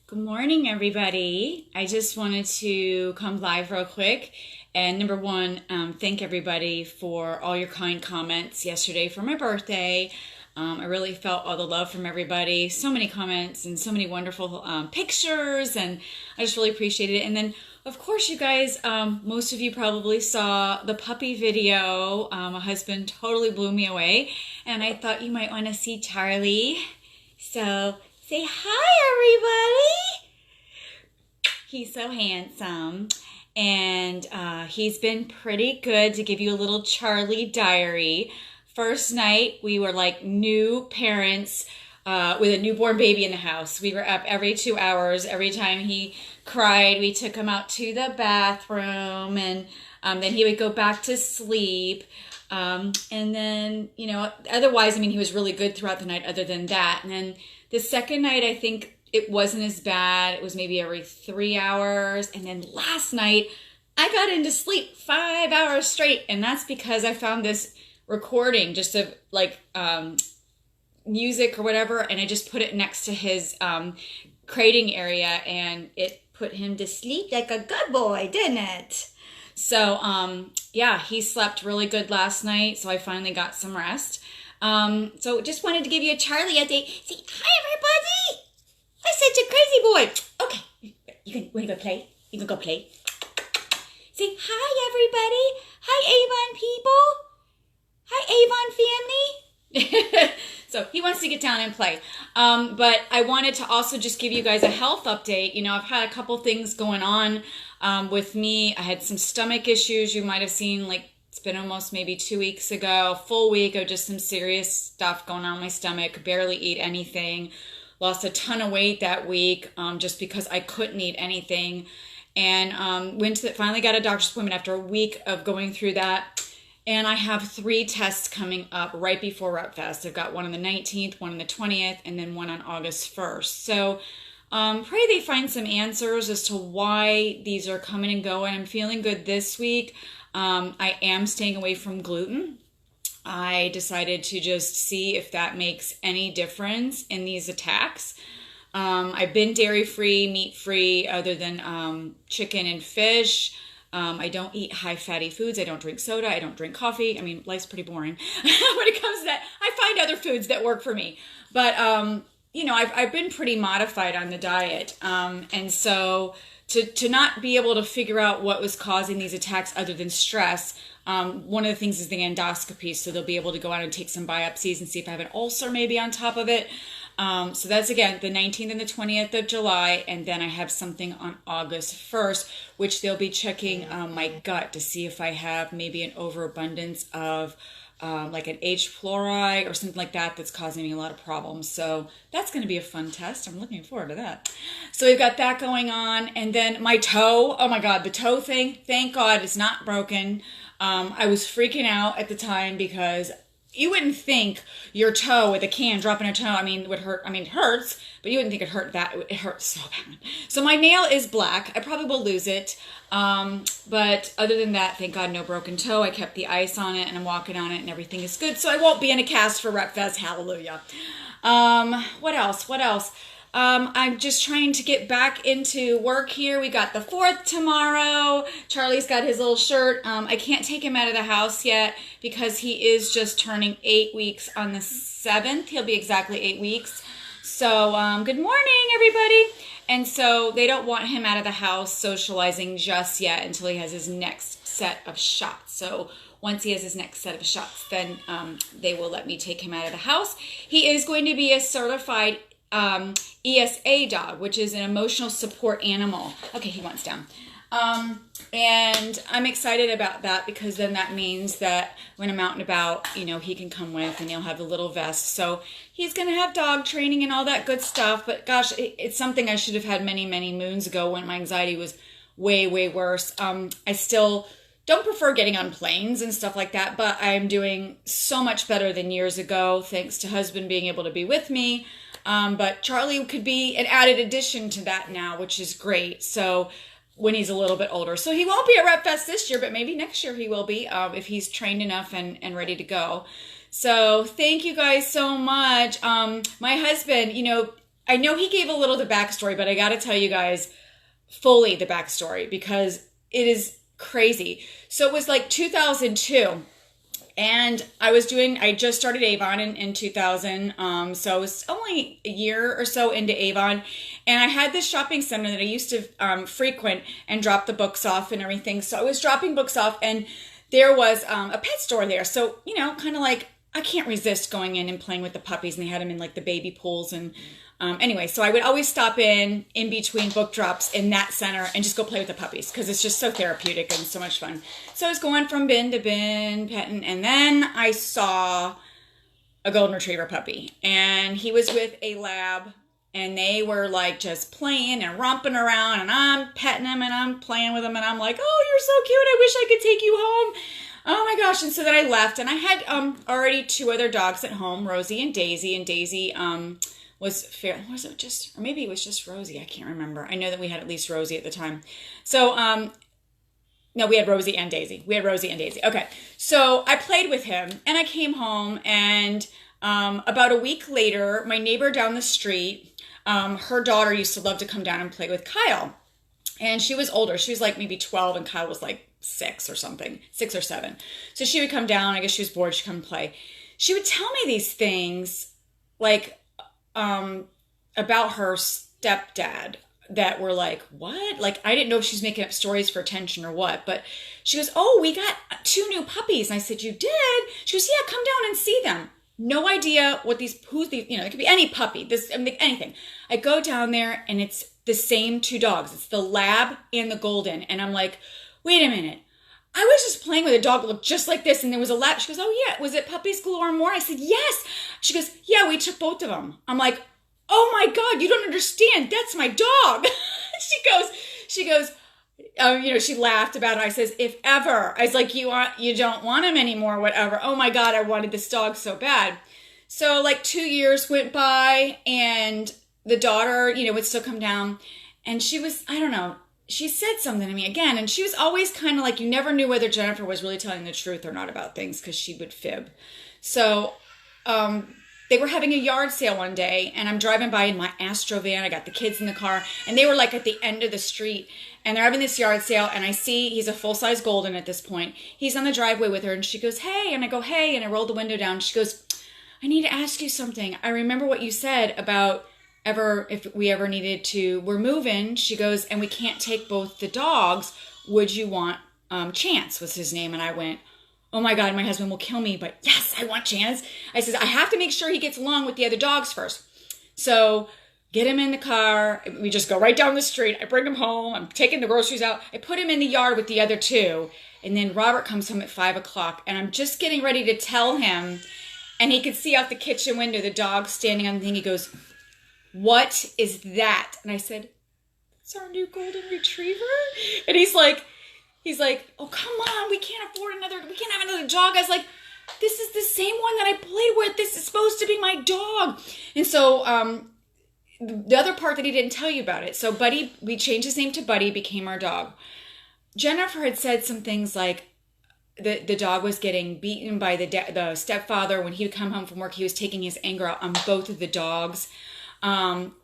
Good morning, everybody. I just wanted to come live real quick. And number one, thank everybody for all your kind comments yesterday for my birthday. I really felt all the love from everybody. So many comments and so many wonderful pictures, and I just really appreciated it. And then, of course, you guys, most of you probably saw the puppy video. My husband totally blew me away, and I thought you might want to see Charlie. So say hi, everybody. He's so handsome. And he's been pretty good. To give you a little Charlie diary. First night, we were like new parents with a newborn baby in the house. We were up every 2 hours. Every time he cried, we took him out to the bathroom. And then he would go back to sleep. And then, otherwise, he was really good throughout the night other than that. And then the second night, I think it wasn't as bad. It was maybe every 3 hours. And then last night, I got into sleep 5 hours straight. And that's because I found this recording just of like music or whatever. And I just put it next to his crating area. And it put him to sleep like a good boy, didn't it? So, yeah, he slept really good last night. So I finally got some rest. So just wanted to give you a Charlie update. Say, hi, everybody. I'm such a crazy boy. Okay, you want to go play? You can go play. Say, hi, everybody. Hi, Avon people. Hi, Avon family. So he wants to get down and play. But I wanted to also just give you guys a health update. I've had a couple things going on with me. I had some stomach issues. You might have seen, it's been almost maybe 2 weeks ago, a full week of just some serious stuff going on in my stomach. Could barely eat anything. Lost a ton of weight that week just because I couldn't eat anything. And finally got a doctor's appointment after a week of going through that. And I have 3 tests coming up right before Rep Fest. I've got one on the 19th, one on the 20th, and then one on August 1st. So pray they find some answers as to why these are coming and going. I'm feeling good this week. I am staying away from gluten. I decided to just see if that makes any difference in these attacks. I've been dairy-free, meat-free, other than chicken and fish. I don't eat high-fatty foods. I don't drink soda. I don't drink coffee. Life's pretty boring when it comes to that. I find other foods that work for me. But, I've been pretty modified on the diet. And so to not be able to figure out what was causing these attacks other than stress, one of the things is the endoscopy. So they'll be able to go out and take some biopsies and see if I have an ulcer maybe on top of it. So that's, again, the 19th and the 20th of July, and then I have something on August 1st, which they'll be checking my gut to see if I have maybe an overabundance of like an H. pylori or something like that that's causing me a lot of problems. So that's going to be a fun test. I'm looking forward to that. So we've got that going on. And then my toe, oh my God, the toe thing, thank God it's not broken. I was freaking out at the time because you wouldn't think your toe with a can dropping a toe, would hurt. It hurts, but you wouldn't think it hurt that. It hurts so bad. So my nail is black. I probably will lose it. But other than that, thank God, no broken toe. I kept the ice on it and I'm walking on it and everything is good. So I won't be in a cast for Rep Fest. Hallelujah. What else? I'm just trying to get back into work here. We got the 4th tomorrow. Charlie's got his little shirt. I can't take him out of the house yet because he is just turning 8 weeks on the 7th. He'll be exactly 8 weeks. So, good morning, everybody. And so they don't want him out of the house socializing just yet until he has his next set of shots. So once he has his next set of shots, then they will let me take him out of the house. He is going to be a certified ESA dog, which is an emotional support animal. Okay, he wants down. And I'm excited about that because then that means that when I'm out and about, he can come with and he'll have the little vest. So he's going to have dog training and all that good stuff. But gosh, it's something I should have had many, many moons ago when my anxiety was way, way worse. I still don't prefer getting on planes and stuff like that, but I'm doing so much better than years ago, thanks to husband being able to be with me. But Charlie could be an added addition to that now, which is great. So when he's a little bit older. So he won't be at Rep Fest this year, but maybe next year he will be if he's trained enough and ready to go. So thank you guys so much. My husband, I know he gave a little of the backstory, but I got to tell you guys fully the backstory because it is crazy. So it was like 2002. And I just started Avon in 2000. So I was only a year or so into Avon. And I had this shopping center that I used to frequent and drop the books off and everything. So I was dropping books off and there was a pet store there. So, kind of like, I can't resist going in and playing with the puppies. And they had them in like the baby pools. And anyway, so I would always stop in between book drops in that center and just go play with the puppies because it's just so therapeutic and so much fun. So I was going from bin to bin, petting, and then I saw a golden retriever puppy. And he was with a lab, and they were like just playing and romping around, and I'm petting him and I'm playing with him, and I'm like, oh, you're so cute. I wish I could take you home. Oh my gosh. And so then I left, and I had already 2 other dogs at home, Rosie and Daisy. And Daisy was it just, or maybe it was just Rosie. I can't remember. I know that we had at least Rosie at the time. So, no, we had Rosie and Daisy. Okay. So I played with him and I came home, and about a week later, my neighbor down the street, her daughter used to love to come down and play with Kyle. And she was older. She was like maybe 12 and Kyle was like 6 or 7. So she would come down. I guess she was bored. She'd come and play. She would tell me these things like, about her stepdad that were like, what? Like, I didn't know if she's making up stories for attention or what, but she goes, oh, we got 2 new puppies. And I said, you did? She goes, yeah, come down and see them. No idea who's these, it could be any puppy, anything. I go down there and it's the same 2 dogs. It's the lab and the golden. And I'm like, wait a minute. I was just playing with a dog that looked just like this, and there was a lab. She goes, oh, yeah, was it puppies galore and more? I said, yes. She goes, yeah, we took both of them. I'm like, oh, my God, you don't understand. That's my dog. she goes, she laughed about it. I says, if ever. I was like, you don't want him anymore, whatever. Oh, my God, I wanted this dog so bad. So, like, 2 years went by, and the daughter, would still come down, and she was, I don't know, she said something to me again, and she was always kind of like, you never knew whether Jennifer was really telling the truth or not about things because she would fib. So they were having a yard sale one day, and I'm driving by in my Astro van. I got the kids in the car, and they were like at the end of the street, and they're having this yard sale, and I see he's a full-size golden at this point. He's on the driveway with her, and she goes, hey, and I go, hey, and I roll the window down. She goes, I need to ask you something. I remember what you said about if we ever needed to, we're moving, she goes, and we can't take both the dogs. Would you want Chance was his name? And I went, oh my God, my husband will kill me, but yes, I want Chance. I said, I have to make sure he gets along with the other dogs first. So get him in the car. We just go right down the street. I bring him home. I'm taking the groceries out. I put him in the yard with the other 2. And then Robert comes home at 5 o'clock, and I'm just getting ready to tell him, and he could see out the kitchen window the dog standing on the thing. He goes, what is that? And I said, it's our new golden retriever. And he's like, oh, come on. We can't have another dog. I was like, this is the same one that I play with. This is supposed to be my dog. And so, the other part that he didn't tell you about it. So Buddy, we changed his name to Buddy, became our dog. Jennifer had said some things like the dog was getting beaten by the stepfather. When he would come home from work, he was taking his anger out on both of the dogs.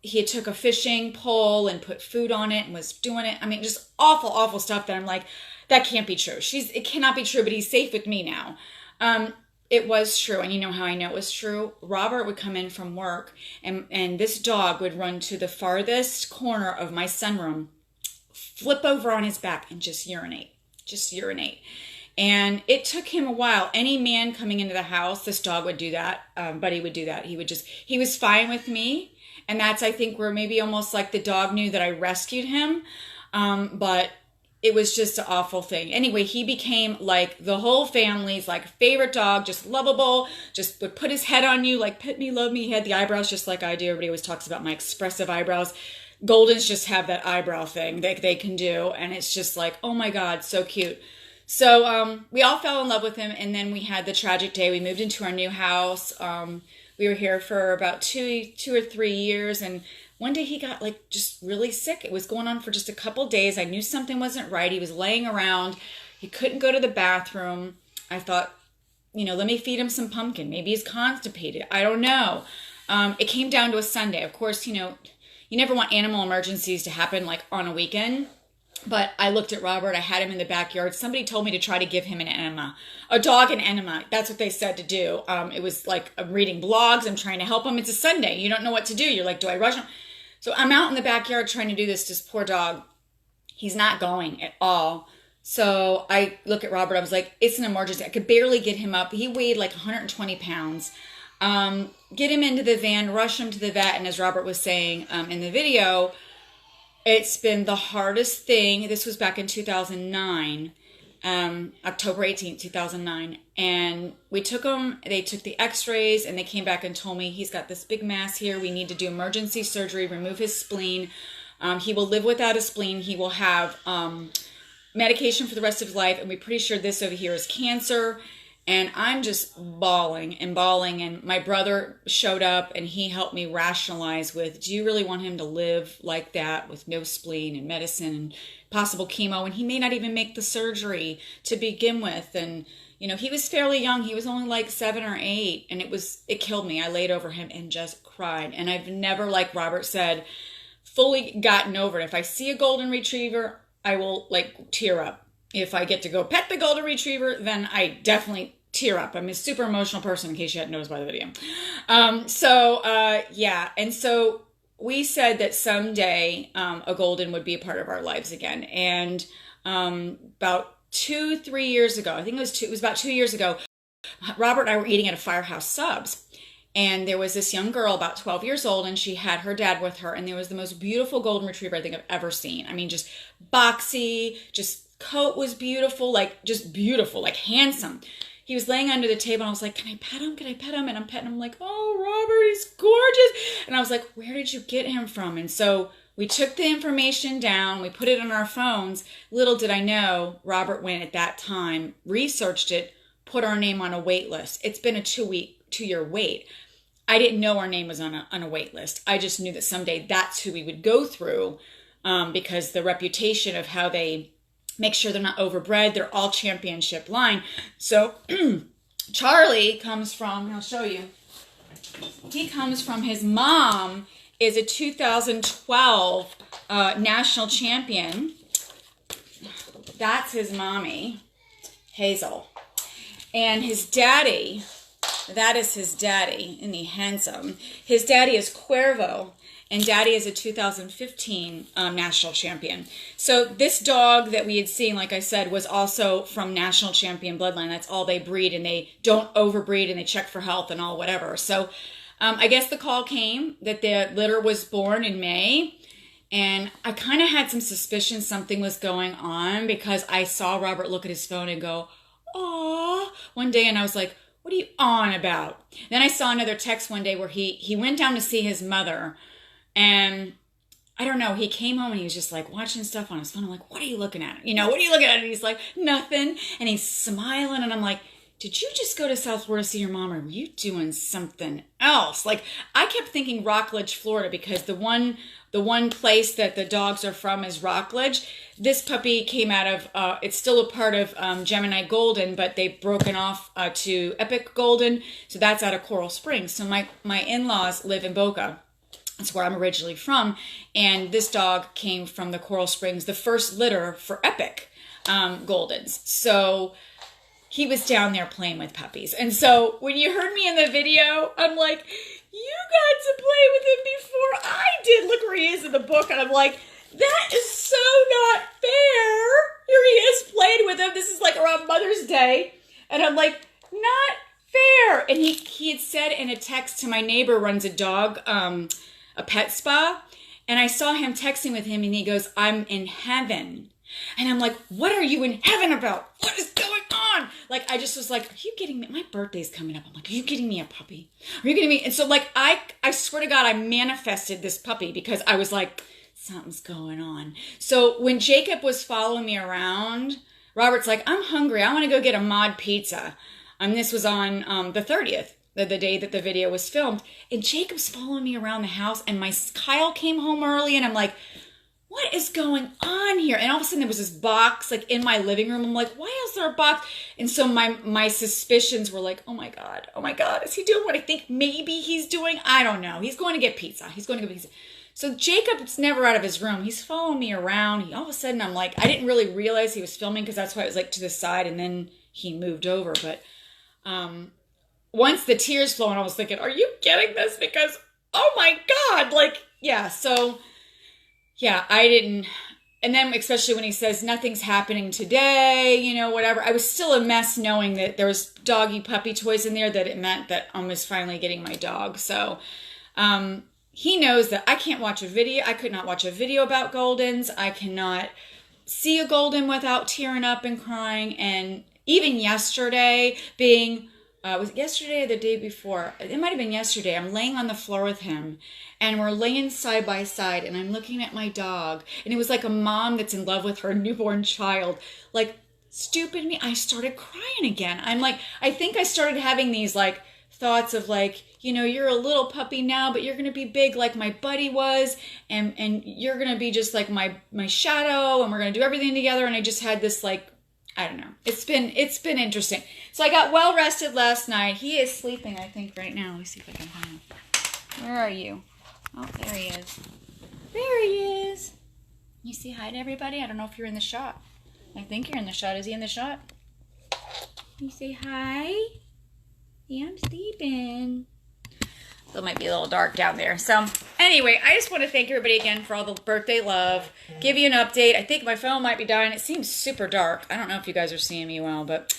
He had took a fishing pole and put food on it and was doing it. I mean, just awful, awful stuff that I'm like, that can't be true. It cannot be true, but he's safe with me now. It was true. And you know how I know it was true? Robert would come in from work and this dog would run to the farthest corner of my sunroom, flip over on his back and just urinate. And it took him a while. Any man coming into the house, this dog would do that. Buddy would do that. He was fine with me. And that's, I think, where maybe almost like the dog knew that I rescued him. But it was just an awful thing. Anyway, he became like the whole family's like favorite dog, just lovable, just would put his head on you, like pet me, love me. He had the eyebrows just like I do. Everybody always talks about my expressive eyebrows. Goldens just have that eyebrow thing that they can do. And it's just like, oh my God, so cute. So we all fell in love with him, and then we had the tragic day. We moved into our new house. We were here for about two or 3 years, and one day he got like just really sick. It was going on for just a couple days. I knew something wasn't right. He was laying around. He couldn't go to the bathroom. I thought, let me feed him some pumpkin. Maybe he's constipated. I don't know. It came down to a Sunday. Of course, you know, you never want animal emergencies to happen like on a weekend. But I looked at Robert. I had him in the backyard. Somebody told me to try to give him an enema, a dog an enema. That's what they said to do. It was like I'm reading blogs. I'm trying to help him. It's a Sunday. You don't know what to do. You're like, do I rush him? So I'm out in the backyard trying to do this poor dog. He's not going at all. So I look at Robert. I was like, it's an emergency. I could barely get him up. He weighed like 120 pounds. Get him into the van, rush him to the vet. And as Robert was saying in the video, it's been the hardest thing. This was back in 2009, October 18th, 2009. And we took him, they took the x-rays, and they came back and told me he's got this big mass here. We need to do emergency surgery, remove his spleen. He will live without a spleen. He will have medication for the rest of his life. And we're pretty sure this over here is cancer. And I'm just bawling. And my brother showed up and he helped me rationalize with, do you really want him to live like that with no spleen and medicine and possible chemo? And he may not even make the surgery to begin with. And, you know, he was fairly young. He was only like 7 or 8. And it killed me. I laid over him and just cried. And I've never, like Robert said, fully gotten over it. If I see a golden retriever, I will like tear up. If I get to go pet the golden retriever, then I definitely tear up. I'm a super emotional person, in case you hadn't noticed by the video. Yeah. And so we said that someday a golden would be a part of our lives again. And about 2-3 years ago, I think it was about 2 years ago, Robert and I were eating at a Firehouse Subs. And there was this young girl about 12 years old, and she had her dad with her. And there was the most beautiful golden retriever I think I've ever seen. I mean, just boxy, just coat was beautiful, like just beautiful, like handsome. He was laying under the table, and I was like, can I pet him? Can I pet him? And I'm petting him like, oh, Robert, he's gorgeous. And I was like, where did you get him from? And so we took the information down. We put it on our phones. Little did I know, Robert went at that time, researched it, put our name on a wait list. It's been a 2-year wait. I didn't know our name was on a wait list. I just knew that someday that's who we would go through because the reputation of how they make sure they're not overbred. They're all championship line. So Charlie comes from, I'll show you. He comes from, his mom is a 2012 national champion. That's his mommy, Hazel. And his daddy, that is his daddy, isn't he handsome? His daddy is Cuervo, and daddy is a 2015 national champion. So this dog that we had seen, like I said, was also from national champion bloodline. That's all they breed, and they don't overbreed, and they check for health and all whatever. So I guess the call came that the litter was born in May, and I kind of had some suspicion something was going on because I saw Robert look at his phone and go, "Aw," one day, and I was like, what are you on about? Then I saw another text one day where he went down to see his mother, and I don't know, he came home and he was just like watching stuff on his phone. I'm like, what are you looking at? You know, what are you looking at? And he's like, nothing. And he's smiling, and I'm like, did you just go to South Florida to see your mom, or were you doing something else? Like, I kept thinking Rockledge, Florida, because the one place that the dogs are from is Rockledge. This puppy came out of, it's still a part of Gemini Golden, but they've broken off to Epic Golden. So that's out of Coral Springs. So my in-laws live in Boca. That's where I'm originally from. And this dog came from the Coral Springs, the first litter for Epic Goldens. So he was down there playing with puppies. And so when you heard me in the video, I'm like, you got to play with him before I did. Look where he is in the book. And I'm like, that is so not fair. Here he is playing with him. This is like around Mother's Day. And I'm like, not fair. And he had said in a text to my neighbor runs a dog, a pet spa. And I saw him texting with him, and he goes, I'm in heaven. And I'm like, what are you in heaven about? What is going on? Like, I just was like, are you kidding me? My birthday's coming up. I'm like, are you getting me a puppy? Are you kidding me? And so, like, I swear to God, I manifested this puppy because I was like, something's going on. So when Jacob was following me around, Robert's like, I'm hungry. I want to go get a mod pizza. And this was on the 30th, the day that the video was filmed. And Jacob's following me around the house. And Kyle came home early, and I'm like, what is going on here? And all of a sudden there was this box like in my living room. I'm like, why is there a box? And so my suspicions were like, oh my God, is he doing what I think maybe he's doing? I don't know. He's going to get pizza. He's going to get pizza. So Jacob's never out of his room. He's following me around. All of a sudden I'm like, I didn't really realize he was filming because that's why it was like to the side, and then he moved over. But once the tears flowing, I was thinking, are you getting this? Because, oh my God, like, yeah, so... yeah, I didn't, and then especially when he says nothing's happening today, you know, whatever, I was still a mess knowing that there was doggy puppy toys in there, that it meant that I was finally getting my dog. So he knows that I can't watch a video. I could not watch a video about Goldens. I cannot see a Golden without tearing up and crying. And even yesterday being... was it yesterday or the day before? It might have been yesterday. I'm laying on the floor with him, and we're laying side by side, and I'm looking at my dog, and it was like a mom that's in love with her newborn child. Like, stupid me, I started crying again. I'm like, I think I started having these like thoughts of like, you know, you're a little puppy now, but you're gonna be big like my buddy was, and you're gonna be just like my shadow, and we're gonna do everything together. And I just had this like, I don't know. It's been interesting. So I got well rested last night. He is sleeping, I think, right now. Let me see if I can find him. Where are you? Oh, there he is. There he is. You say hi to everybody? I don't know if you're in the shot. I think you're in the shot. Is he in the shot? You say hi? Yeah, I'm sleeping. So it might be a little dark down there. So anyway, I just want to thank everybody again for all the birthday love. Give you an update. I think my phone might be dying. It seems super dark. I don't know if you guys are seeing me well, but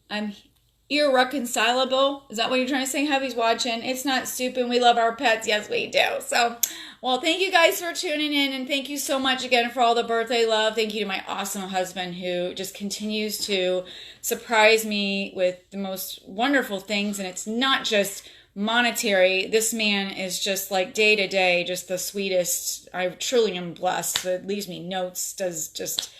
I'm irreconcilable. Is that what you're trying to say? Hubby's watching. It's not stupid. We love our pets. Yes, we do. So, well, thank you guys for tuning in, and thank you so much again for all the birthday love. Thank you to my awesome husband who just continues to surprise me with the most wonderful things, and it's not just monetary. This man is just like day to day, just the sweetest. I truly am blessed. It leaves me notes, does just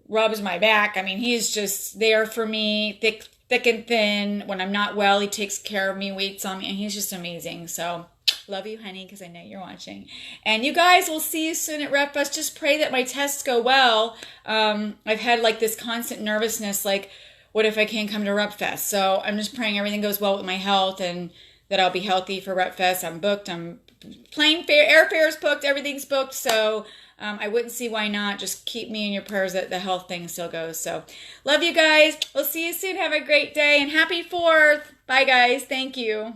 rubs my back. I mean, he's just there for me, thick and thin. When I'm not well, he takes care of me, waits on me, and he's just amazing. So love you, honey, because I know you're watching. And you guys, will see you soon at Rep Fest. Just pray that my tests go well. I've had like this constant nervousness, like, what if I can't come to Rep Fest? So I'm just praying everything goes well with my health, and that I'll be healthy for Rep Fest. I'm booked. I'm plane fare, airfare's booked. Everything's booked. So I wouldn't see why not. Just keep me in your prayers that the health thing still goes. So love you guys. We'll see you soon. Have a great day, and happy 4th. Bye, guys. Thank you.